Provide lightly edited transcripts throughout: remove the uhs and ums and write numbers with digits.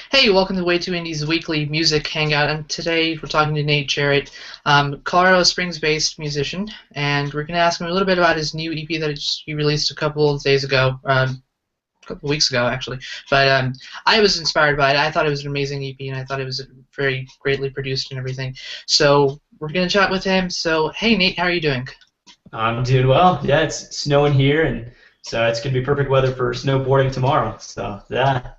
Hey, welcome to Way Too Indie's weekly music hangout, and today we're talking to Nate Jarrett, Colorado Springs-based musician, and we're going to ask him a little bit about his new EP that he released a couple of days ago, a couple of weeks ago actually. But I was inspired by it. I thought it was an amazing EP, and I thought it was very greatly produced and everything. So we're going to chat with him. So, hey Nate, how are you doing? I'm doing well. Yeah, it's snowing here, and so it's gonna be perfect weather for snowboarding tomorrow. So yeah,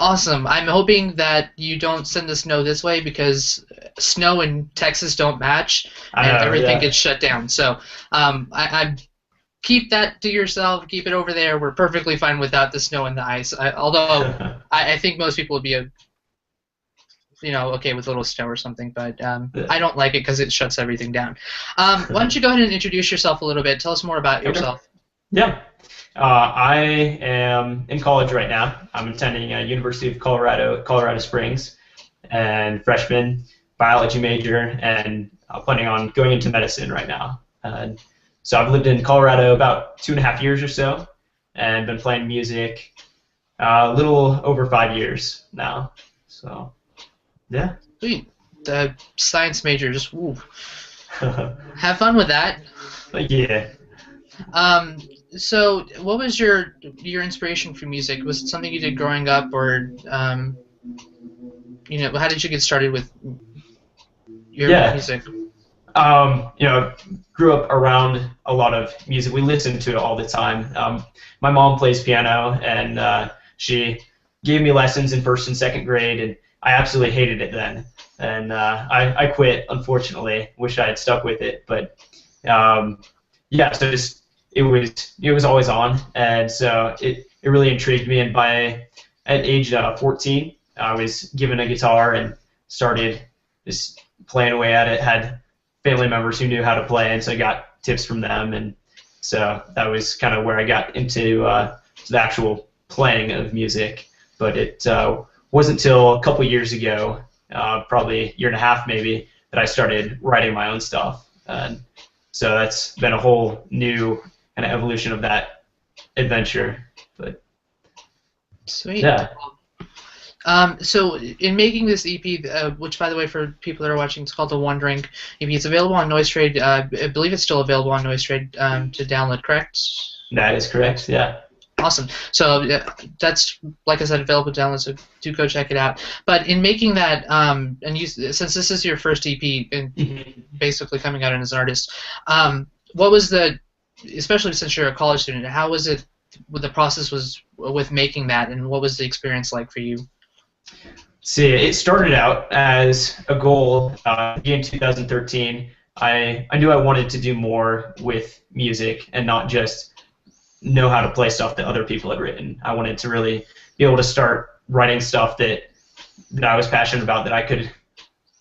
Awesome. I'm hoping that you don't send the snow this way because snow in Texas don't match I and know. everything Yeah, gets shut down. So I keep that to yourself. Keep it over there. We're perfectly fine without the snow and the ice. Although I think most people would be okay with a little snow or something, but I don't like it because it shuts everything down. Why don't you go ahead and introduce yourself a little bit? Tell us more about okay. yourself. Yeah. I am in college right now. I'm attending University of Colorado Springs, and freshman biology major, and planning on going into medicine right now. So I've lived in Colorado about 2.5 years or so, and been playing music a little over 5 years now. So yeah. Sweet. The science major, just woo. Have fun with that. Yeah. Um, so what was your inspiration for music? Was it something you did growing up, or how did you get started with your Yeah. music? Grew up around a lot of music. We listened to it all the time. My mom plays piano, and she gave me lessons in first and second grade, and I absolutely hated it then. And I quit, unfortunately. Wish I had stuck with it, but um, yeah. So it was always on, and so it really intrigued me. And at age 14, I was given a guitar and started just playing away at it. Had family members who knew how to play, and so I got tips from them, and so that was kind of where I got into the actual playing of music. But it wasn't until a couple years ago, probably a year and a half maybe, that I started writing my own stuff, and so that's been a whole new kind of evolution of that adventure. But Sweet. yeah, So in making this EP, which by the way for people that are watching, it's called the One Drink EP. It's available on Noise Trade. I believe it's still available on Noise Trade to download. Correct? that is correct. Yeah. Awesome. So that's, like I said, available to download. So do go check it out. But in making that, and since this is your first EP and basically coming out as an artist, what was especially since you're a college student, how was it? What the process was with making that, and what was the experience like for you? See, it started out as a goal in 2013. I knew I wanted to do more with music and not just know how to play stuff that other people had written. I wanted to really be able to start writing stuff that I was passionate about, that I could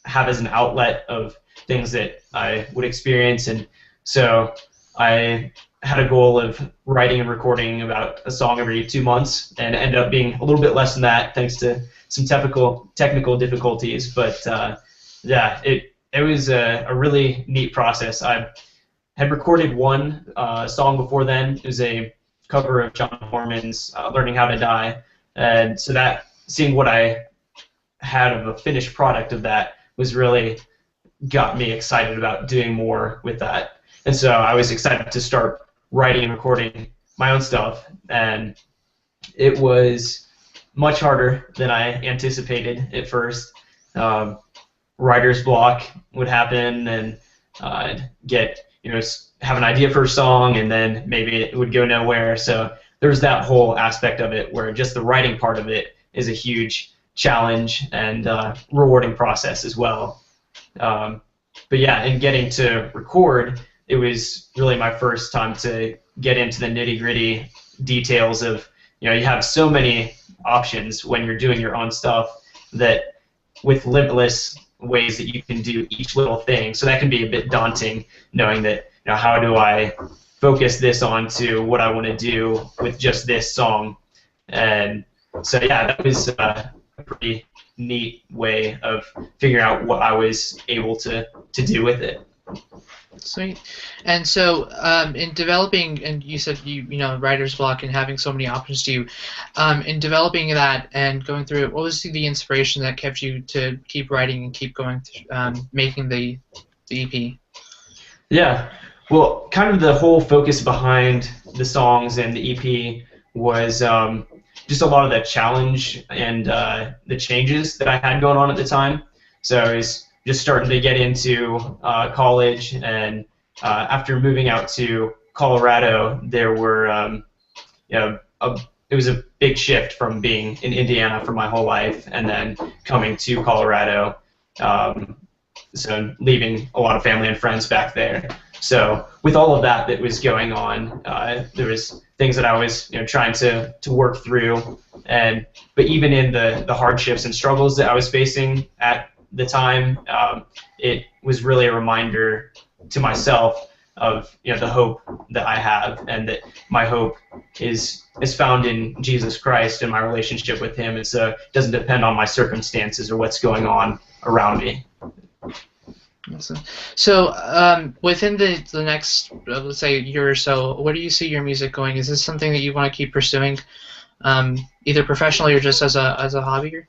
have as an outlet of things that I would experience. And so I had a goal of writing and recording about a song every 2 months, and it ended up being a little bit less than that thanks to some technical difficulties. But yeah, it was a really neat process. I had recorded one song before then. It was a cover of John Foreman's "Learning How to Die," and so that, seeing what I had of a finished product of that, was really got me excited about doing more with that. And so I was excited to start writing and recording my own stuff, and it was much harder than I anticipated at first. Writer's block would happen, and I'd have an idea for a song, and then maybe it would go nowhere. So there's that whole aspect of it where just the writing part of it is a huge challenge and rewarding process as well. But yeah, in getting to record, it was really my first time to get into the nitty-gritty details of, you have so many options when you're doing your own stuff, that with limitless ways that you can do each little thing. So that can be a bit daunting, knowing that, how do I focus this onto what I want to do with just this song. And so yeah, that was a pretty neat way of figuring out what I was able to do with it. Sweet. And so, in developing, and you said you know writer's block and having so many options to you, in developing that and going through it, what was the inspiration that kept you to keep writing and keep going, making the EP? Yeah. Well, kind of the whole focus behind the songs and the EP was just a lot of the challenge and the changes that I had going on at the time. So I was just starting to get into college, and after moving out to Colorado, there were you know, it was a big shift from being in Indiana for my whole life and then coming to Colorado. Um, so leaving a lot of family and friends back there. So with all of that that was going on, there was things that I was trying to work through, and but even in the hardships and struggles that I was facing at the time, it was really a reminder to myself of the hope that I have, and that my hope is found in Jesus Christ and my relationship with Him. And so it doesn't depend on my circumstances or what's going on around me. Awesome. So, within the next, let's say, year or so, where do you see your music going? Is this something that you want to keep pursuing, either professionally or just as a hobby?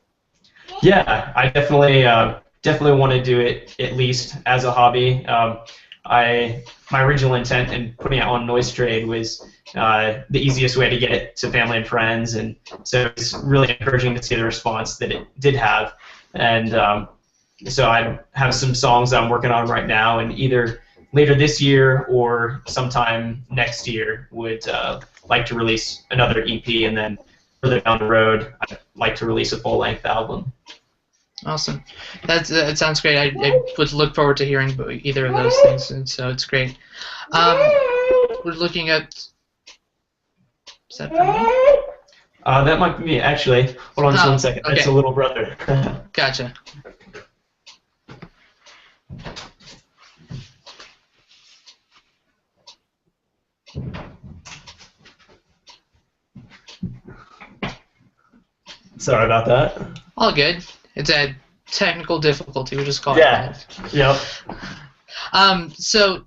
Yeah, I definitely want to do it at least as a hobby. My original intent in putting it on Noise Trade was the easiest way to get it to family and friends, and so it's really encouraging to see the response that it did have. And so I have some songs I'm working on right now, and either later this year or sometime next year would like to release another EP, and then further down the road I'd like to release a full-length album. Awesome. That sounds great. I would look forward to hearing either of those things, and so it's great. We're looking at. Is that from me? That might be me, actually. Hold on just 1 second. Okay. That's a little brother. Gotcha. Sorry about that. All good. It's a technical difficulty. We just call it that. Yep. So,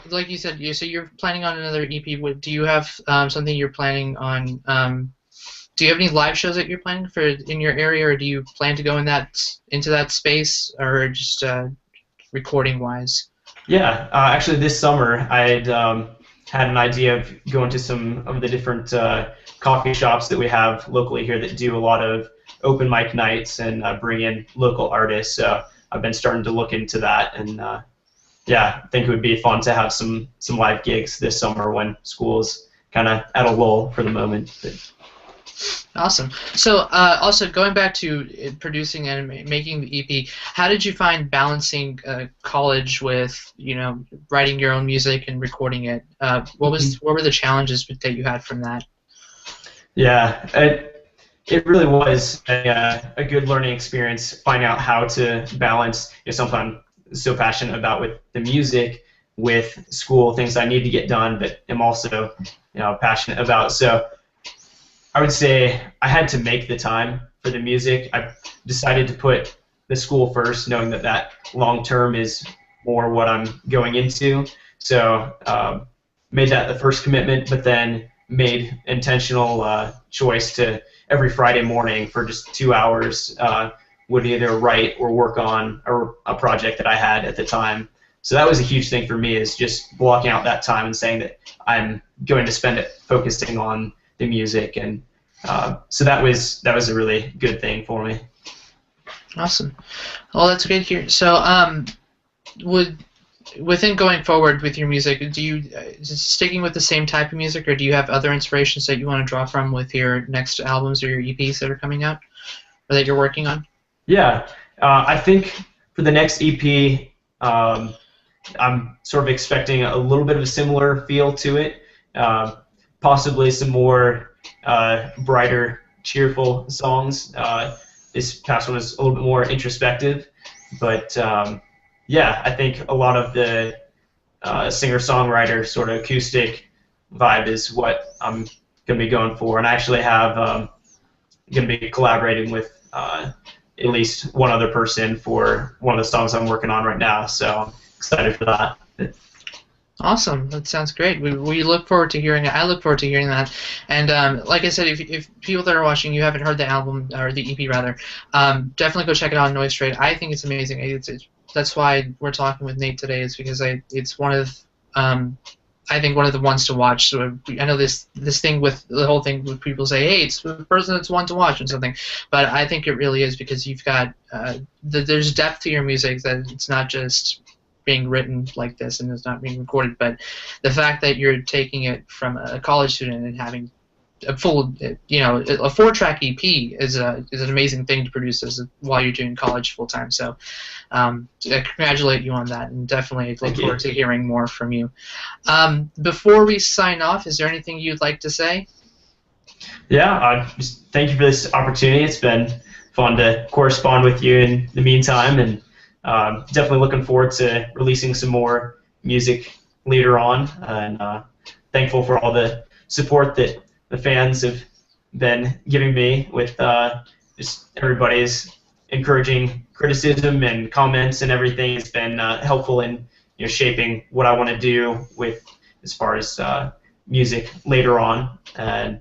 like you said, so you're planning on another EP. Do you have something you're planning on? Do you have any live shows that you're planning for in your area, or do you plan to go into that space, or just recording wise? Yeah. Actually, this summer I'd had an idea of going to some of the different coffee shops that we have locally here that do a lot of open mic nights and bring in local artists. So I've been starting to look into that, and yeah, I think it would be fun to have some live gigs this summer when school's kind of at a lull for the moment. But. Awesome. So also going back to producing and making the EP, how did you find balancing college with writing your own music and recording it? What were the challenges that you had from that? Yeah, it really was a good learning experience, finding out how to balance something I'm so passionate about with the music, with school, things I need to get done, but am also passionate about. So I would say I had to make the time for the music. I decided to put the school first, knowing that long term is more what I'm going into. So made that the first commitment, but then made intentional choice to every Friday morning for just 2 hours would either write or work on a project that I had at the time. So that was a huge thing for me, is just blocking out that time and saying that I'm going to spend it focusing on the music, and so that was a really good thing for me. Awesome. Well, that's great to hear. So within going forward with your music, is it sticking with the same type of music, or do you have other inspirations that you want to draw from with your next albums or your EPs that are coming out, or that you're working on? Yeah, I think for the next EP, I'm sort of expecting a little bit of a similar feel to it, possibly some more brighter, cheerful songs. This past one was a little bit more introspective, but yeah, I think a lot of the singer-songwriter sort of acoustic vibe is what I'm going to be going for, and I actually have going to be collaborating with at least one other person for one of the songs I'm working on right now, so I'm excited for that. Awesome. That sounds great. We look forward to hearing it. I look forward to hearing that. And like I said, if people that are watching you haven't heard the album or the EP rather, definitely go check it out on Noise Trade. I think it's amazing. That's why we're talking with Nate today. Is because it's one of um, I think one of the ones to watch. So I know this thing with the whole thing with people say, hey, it's the person that's one to watch and something, but I think it really is because you've got there's depth to your music that it's not just being written like this and it's not being recorded, but the fact that you're taking it from a college student and having a full, a 4-track EP is an amazing thing to produce while you're doing college full time. So, I congratulate you on that, and definitely look forward to hearing more from you. Before we sign off, is there anything you'd like to say? Yeah, just thank you for this opportunity. It's been fun to correspond with you in the meantime, and definitely looking forward to releasing some more music later on. And thankful for all the support that the fans have been giving me with just everybody's encouraging criticism and comments and everything. It's been helpful in shaping what I want to do with as far as music later on. And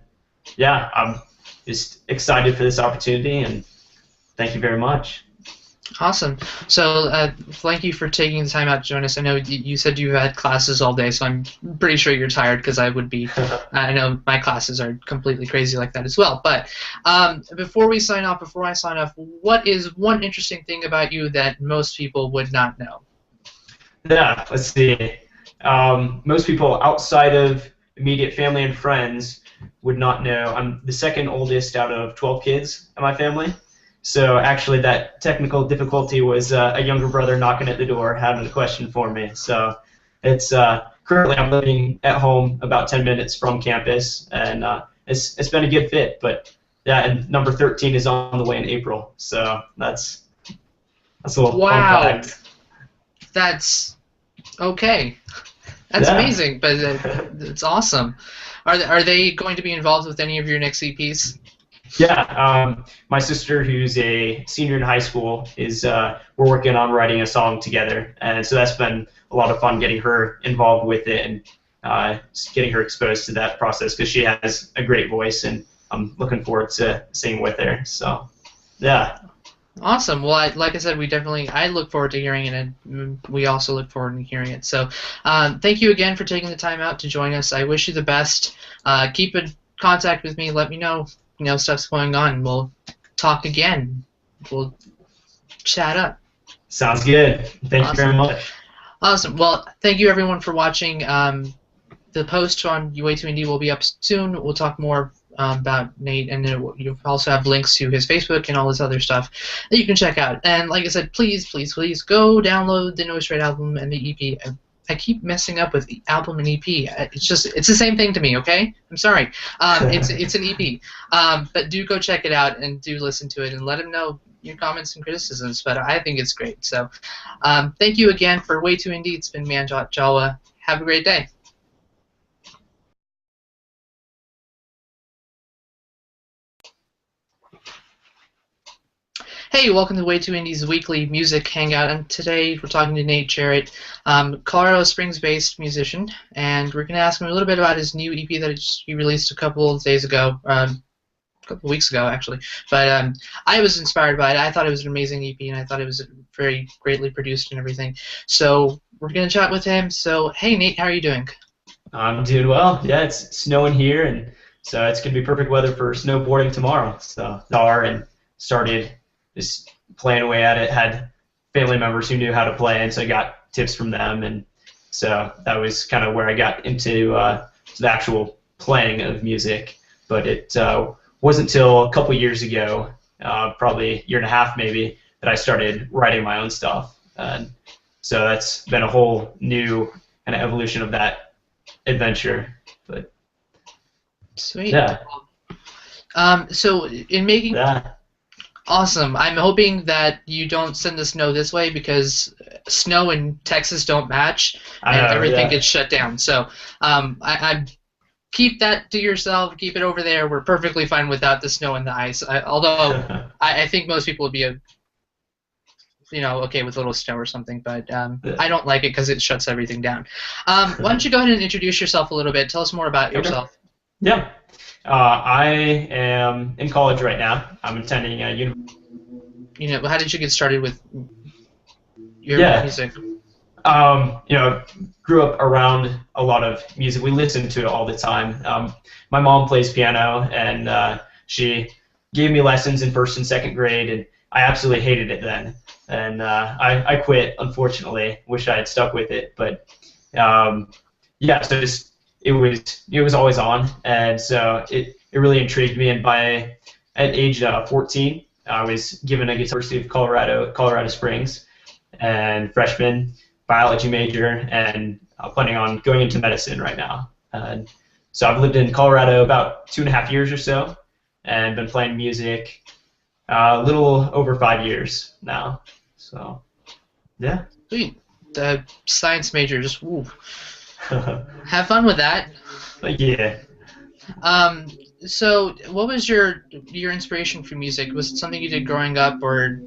yeah, I'm just excited for this opportunity, and thank you very much. Awesome. So thank you for taking the time out to join us. I know you said you had classes all day, so I'm pretty sure you're tired because I would be. I know my classes are completely crazy like that as well. But before I sign off, what is one interesting thing about you that most people would not know? Yeah, let's see. Most people outside of immediate family and friends would not know. I'm the second oldest out of 12 kids in my family. So actually that technical difficulty was a younger brother knocking at the door having a question for me. So it's currently I'm living at home about 10 minutes from campus, and it's been a good fit. But yeah, and number 13 is on the way in April. So that's a little fun fact. That's okay. That's amazing, but it's awesome. Are they going to be involved with any of your next EPs? Yeah, my sister, who's a senior in high school, we're working on writing a song together, and so that's been a lot of fun getting her involved with it and getting her exposed to that process because she has a great voice, and I'm looking forward to singing with her. So, yeah. Awesome. Well, like I said, I look forward to hearing it, and we also look forward to hearing it. So, thank you again for taking the time out to join us. I wish you the best. Keep in contact with me. Let me know. Stuff's going on. We'll talk again. We'll chat up. Sounds good. Thank you very much. Awesome. Well, thank you everyone for watching. The post on Way2Indie will be up soon. We'll talk more about Nate, and you'll also have links to his Facebook and all this other stuff that you can check out. And like I said, please, please, please go download the Noise Trade album and the EP. I keep messing up with the album and EP. It's the same thing to me, okay? I'm sorry. It's an EP. But do go check it out and do listen to it and let him know your comments and criticisms. But I think it's great. So thank you again for Way2Indie. It's been Manjot Jalwa. Have a great day. Hey, welcome to Way2Indie's weekly music hangout, and today we're talking to Nate Jarrett, Colorado Springs-based musician, and we're going to ask him a little bit about his new EP that he released a couple of days ago, a couple of weeks ago actually. But I was inspired by it. I thought it was an amazing EP, and I thought it was very greatly produced and everything. So we're going to chat with him. So hey, Nate, how are you doing? I'm doing well. Yeah, it's snowing here, and so it's going to be perfect weather for snowboarding tomorrow. So started just playing away at it. Had family members who knew how to play, and so I got tips from them, and so that was kind of where I got into the actual playing of music. But it wasn't until a couple years ago, probably a year and a half maybe, that I started writing my own stuff. And so that's been a whole new kind of evolution of that adventure. But sweet. Yeah. So in making. Awesome. I'm hoping that you don't send the snow this way because snow in Texas don't match and everything gets shut down. So I keep that to yourself. Keep it over there. We're perfectly fine without the snow and the ice. Although I think most people would be okay with a little snow or something, but Yeah. I don't like it because it shuts everything down. Why don't you go ahead and introduce yourself a little bit? Tell us more about Okay. yourself. Yeah. I am in college right now. I'm attending a university. How did you get started with your Yeah. music? Grew up around a lot of music. We listened to it all the time. My mom plays piano, and she gave me lessons in first and second grade, and I absolutely hated it then. And I quit, unfortunately. Wish I had stuck with it, but yeah. So just it was always on, and so it really intrigued me. And at age 14, I was given a guitar at the University of Colorado Springs, and freshman biology major, and planning on going into medicine right now. So I've lived in Colorado about 2.5 years or so, and been playing music a little over 5 years now. So yeah. Sweet. The science major, just woo. Have fun with that. Yeah. Um, so what was your inspiration for music? Was it something you did growing up, or